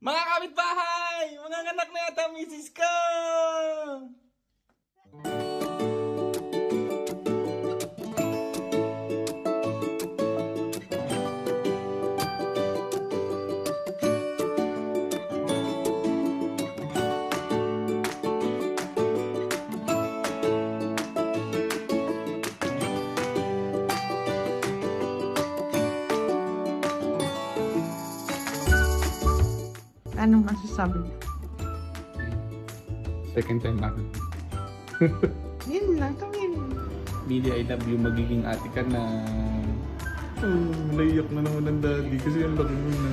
Mga kapitbahay! Mga anak na yata ang misis ko! Anong masasabi mo? Second time ako. Yun lang, tawin. Billy, I love you. Magiging ate ka na. Oh, naiyak na naman ang daddy kasi ang laki mo na.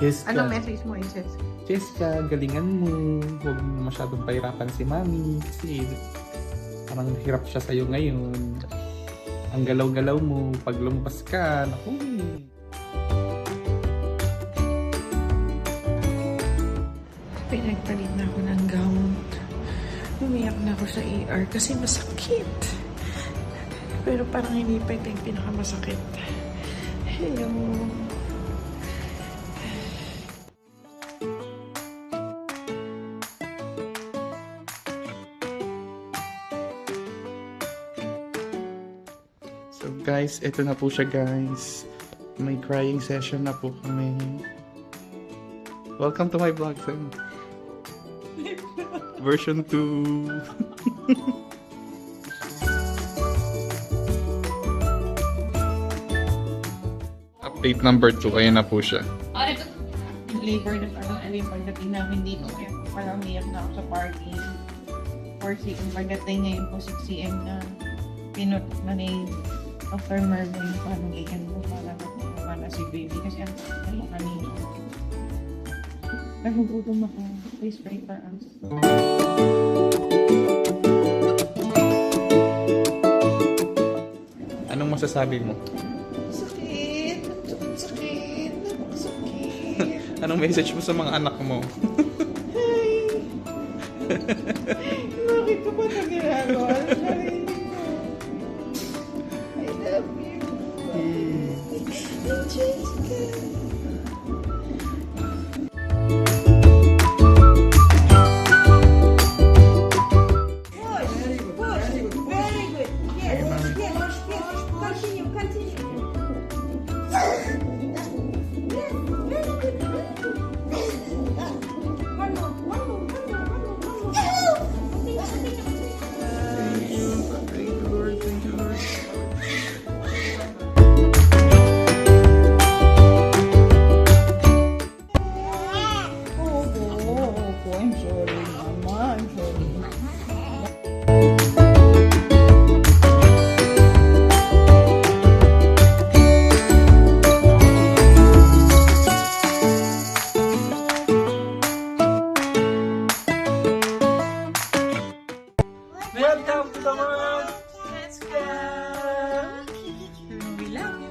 Jessica. Anong message mo, Isis? Jessica, galingan mo. Huwag mo masyadong pahirapan si mami. Kasi parang hirap siya sa'yo ngayon. Ang galaw-galaw mo. Pag lumabas ka, naku. Pinagpalit na ako ng gown. Umiyak na ako sa ER kasi masakit. Pero parang hindi pa ito yung pinakamasakit. Hello. So guys, eto na po siya guys. May crying session na po kami. Welcome to my vlog, Sam. Version 2. Update number 2, ayan na po siya. Labor na parang pagdating namin dito. Kaya parang umiyak na ako sa parking. 4 pagdating ngayon po 6 cm na pinut na ni Dr. Mervin parang ikan mo para si baby kasi ang kanina. Nagugutom ako. Please pray for us. Anong masasabi mo? Sakit! Sakit! Napakasakit! Anong message mo sa mga anak mo? Hi! Bakit ko ba na ginagawa sa sarili ko? I love you! Jessica! I'm sorry, Mama. I'm sorry. Welcome to the world! Let's go! We love you.